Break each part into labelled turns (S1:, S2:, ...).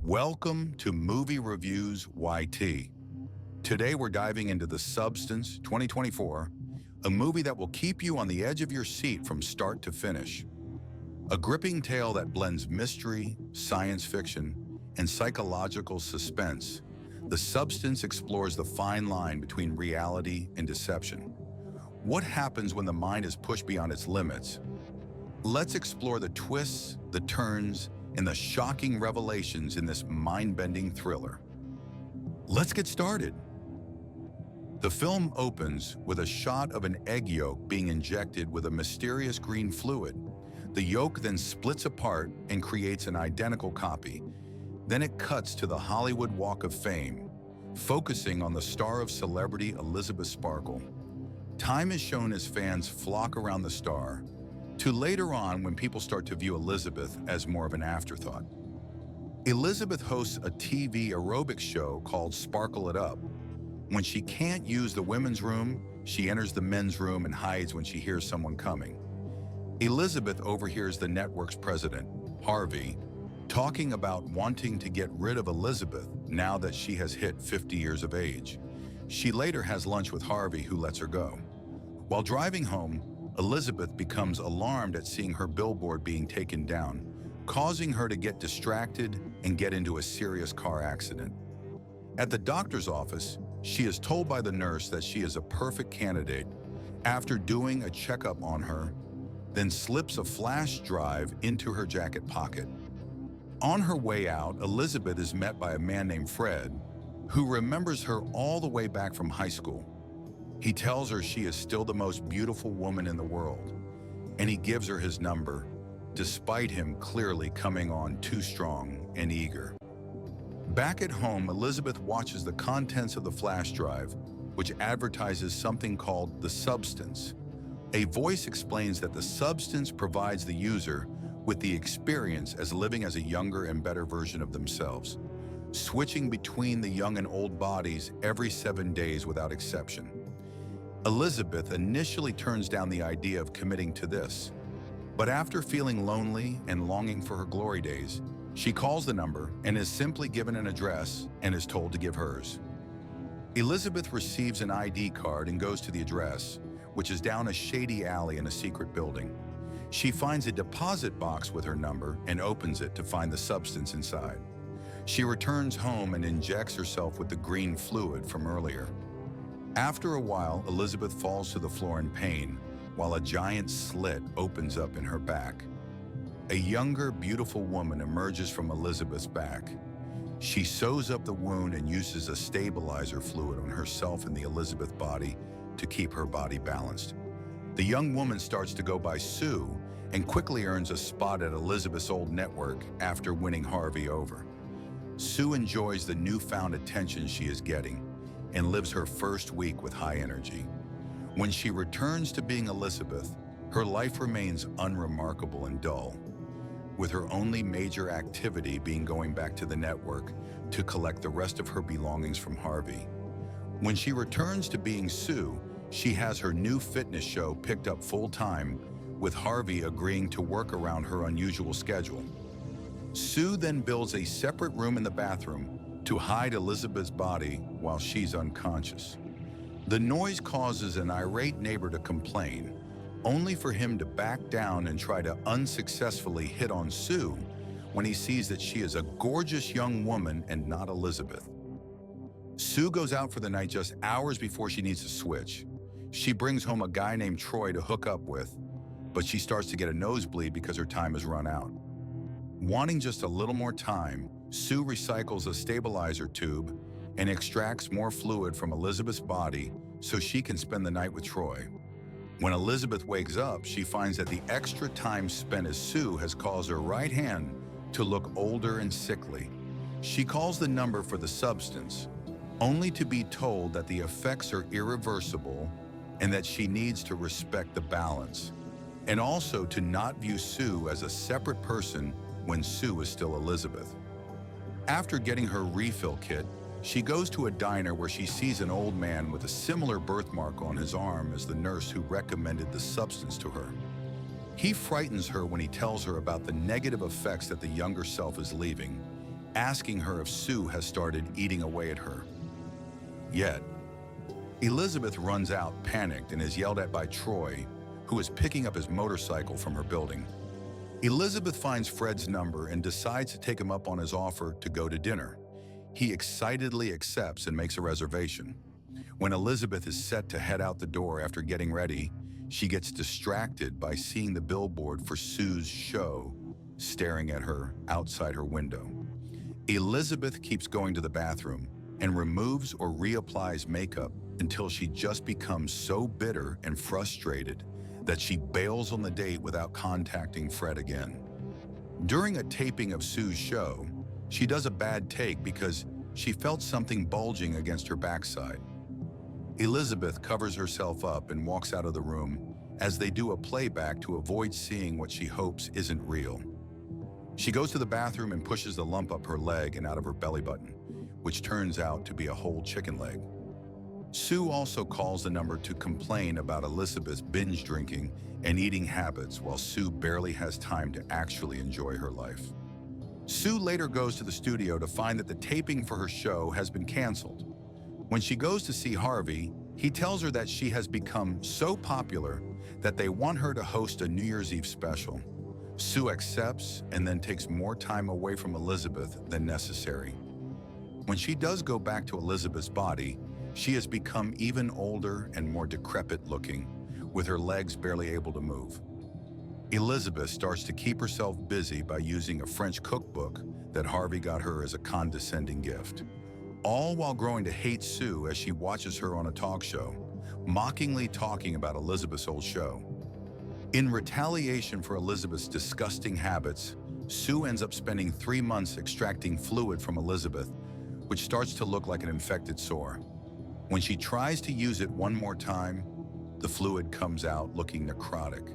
S1: Welcome to Movie Reviews YT. Today we're diving into The Substance 2024, a movie that will keep you on the edge of your seat from start to finish. A gripping tale that blends mystery, science fiction, and psychological suspense. The Substance explores the fine line between reality and deception. What happens when the mind is pushed beyond its limits? Let's explore the twists, the turns, and the shocking revelations in this mind-bending thriller. Let's get started. The film opens with a shot of an egg yolk being injected with a mysterious green fluid. The yolk then splits apart and creates an identical copy. Then it cuts to the Hollywood Walk of Fame, focusing on the star of celebrity Elisabeth Sparkle. Time is shown as fans flock around the star, to later on when people start to view Elisabeth as more of an afterthought. Elisabeth hosts a TV aerobics show called Sparkle It Up. When she can't use the women's room, she enters the men's room and hides when she hears someone coming. Elisabeth overhears the network's president, Harvey, talking about wanting to get rid of Elisabeth now that she has hit 50 years of age. She later has lunch with Harvey, who lets her go. While driving home, Elisabeth becomes alarmed at seeing her billboard being taken down, causing her to get distracted and get into a serious car accident. At the doctor's office, she is told by the nurse that she is a perfect candidate after doing a checkup on her, then slips a flash drive into her jacket pocket. On her way out, Elisabeth is met by a man named Fred, who remembers her all the way back from high school. He tells her she is still the most beautiful woman in the world, and he gives her his number, despite him clearly coming on too strong and eager. Back at home, Elisabeth watches the contents of the flash drive, which advertises something called The Substance. A voice explains that the substance provides the user with the experience as living as a younger and better version of themselves, switching between the young and old bodies every 7 days without exception. Elisabeth initially turns down the idea of committing to this, but after feeling lonely and longing for her glory days, she calls the number and is simply given an address and is told to give hers. Elisabeth receives an ID card and goes to the address, which is down a shady alley in a secret building. She finds a deposit box with her number and opens it to find the substance inside. She returns home and injects herself with the green fluid from earlier. After a while, Elisabeth falls to the floor in pain, while a giant slit opens up in her back. A younger, beautiful woman emerges from Elisabeth's back. She sews up the wound and uses a stabilizer fluid on herself and the Elisabeth body to keep her body balanced. The young woman starts to go by Sue and quickly earns a spot at Elisabeth's old network after winning Harvey over. Sue enjoys the newfound attention she is getting and lives her first week with high energy. When she returns to being Elisabeth, her life remains unremarkable and dull, with her only major activity being going back to the network to collect the rest of her belongings from Harvey. When she returns to being Sue, she has her new fitness show picked up full-time, with Harvey agreeing to work around her unusual schedule. Sue then builds a separate room in the bathroom to hide Elisabeth's body while she's unconscious. The noise causes an irate neighbor to complain, only for him to back down and try to unsuccessfully hit on Sue when he sees that she is a gorgeous young woman and not Elisabeth. Sue goes out for the night just hours before she needs to switch. She brings home a guy named Troy to hook up with, but she starts to get a nosebleed because her time has run out. Wanting just a little more time, Sue recycles a stabilizer tube and extracts more fluid from Elisabeth's body so she can spend the night with Troy. When Elisabeth wakes up, she finds that the extra time spent as Sue has caused her right hand to look older and sickly. She calls the number for the substance, only to be told that the effects are irreversible and that she needs to respect the balance, and also to not view Sue as a separate person when Sue is still Elisabeth. After getting her refill kit, she goes to a diner where she sees an old man with a similar birthmark on his arm as the nurse who recommended the substance to her. He frightens her when he tells her about the negative effects that the younger self is leaving, asking her if Sue has started eating away at her. Yet, Elisabeth runs out panicked and is yelled at by Troy, who is picking up his motorcycle from her building. Elisabeth finds Fred's number and decides to take him up on his offer to go to dinner. He excitedly accepts and makes a reservation. When Elisabeth is set to head out the door after getting ready, she gets distracted by seeing the billboard for Sue's show staring at her outside her window. Elisabeth keeps going to the bathroom and removes or reapplies makeup until she just becomes so bitter and frustrated that she bails on the date without contacting Fred again. During a taping of Sue's show, she does a bad take because she felt something bulging against her backside. Elisabeth covers herself up and walks out of the room as they do a playback to avoid seeing what she hopes isn't real. She goes to the bathroom and pushes the lump up her leg and out of her belly button, which turns out to be a whole chicken leg. Sue also calls the number to complain about Elisabeth's binge drinking and eating habits while Sue barely has time to actually enjoy her life. Sue later goes to the studio to find that the taping for her show has been canceled. When she goes to see Harvey, he tells her that she has become so popular that they want her to host a New Year's Eve special. Sue accepts and then takes more time away from Elisabeth than necessary. When she does go back to Elisabeth's body, she has become even older and more decrepit looking, with her legs barely able to move. Elisabeth starts to keep herself busy by using a French cookbook that Harvey got her as a condescending gift, all while growing to hate Sue as she watches her on a talk show, mockingly talking about Elisabeth's old show. In retaliation for Elisabeth's disgusting habits, Sue ends up spending 3 months extracting fluid from Elisabeth, which starts to look like an infected sore. When she tries to use it one more time, the fluid comes out looking necrotic.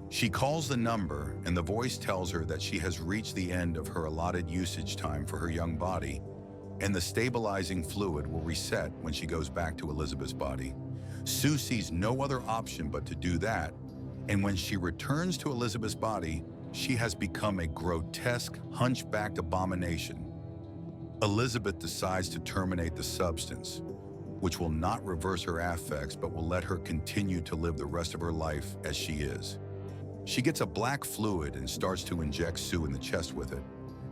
S1: She calls the number, and the voice tells her that she has reached the end of her allotted usage time for her young body, and the stabilizing fluid will reset when she goes back to Elisabeth's body. Sue sees no other option but to do that, and when she returns to Elisabeth's body, she has become a grotesque, hunchbacked abomination. Elisabeth decides to terminate the substance, which will not reverse her affects but will let her continue to live the rest of her life as she is. She gets a black fluid and starts to inject Sue in the chest with it,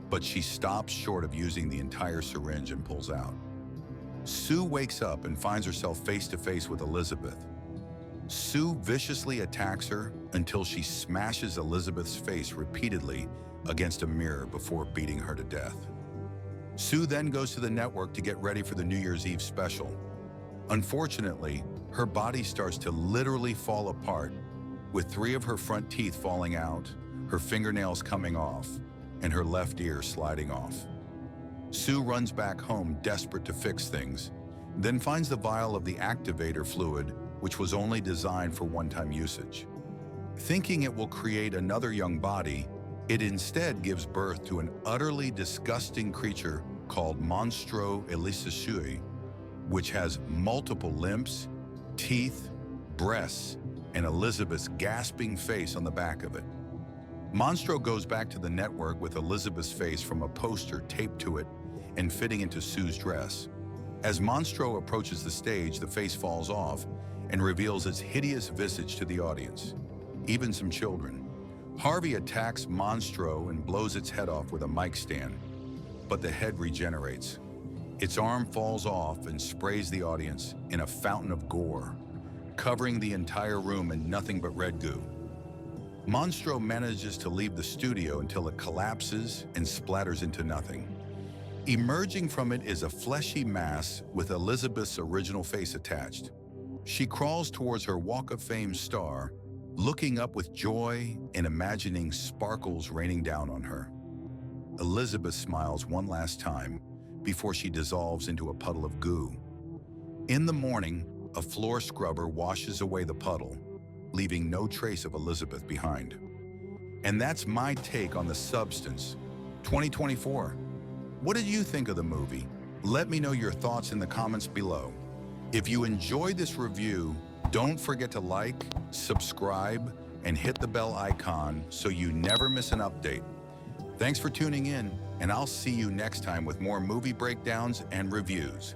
S1: but she stops short of using the entire syringe and pulls out. Sue wakes up and finds herself face to face with Elisabeth. Sue viciously attacks her until she smashes Elisabeth's face repeatedly against a mirror before beating her to death. Sue then goes to the network to get ready for the New Year's Eve special. Unfortunately, her body starts to literally fall apart, with 3 of her front teeth falling out, her fingernails coming off, and her left ear sliding off. Sue runs back home desperate to fix things, then finds the vial of the activator fluid, which was only designed for one-time usage. Thinking it will create another young body, it instead gives birth to an utterly disgusting creature called monstrous Elisabeth, which has multiple limbs, teeth, breasts, and Elisabeth's gasping face on the back of it. Monstro goes back to the network with Elisabeth's face from a poster taped to it and fitting into Sue's dress. As Monstro approaches the stage, the face falls off and reveals its hideous visage to the audience, even some children. Harvey attacks Monstro and blows its head off with a mic stand, but the head regenerates. Its arm falls off and sprays the audience in a fountain of gore, covering the entire room in nothing but red goo. Monstro manages to leave the studio until it collapses and splatters into nothing. Emerging from it is a fleshy mass with Elisabeth's original face attached. She crawls towards her Walk of Fame star, looking up with joy and imagining sparkles raining down on her. Elisabeth smiles one last time before she dissolves into a puddle of goo. In the morning, a floor scrubber washes away the puddle, leaving no trace of Elisabeth behind. And that's my take on The Substance 2024. What did you think of the movie? Let me know your thoughts in the comments below. If you enjoyed this review, don't forget to like, subscribe, and hit the bell icon so you never miss an update. Thanks for tuning in, and I'll see you next time with more movie breakdowns and reviews.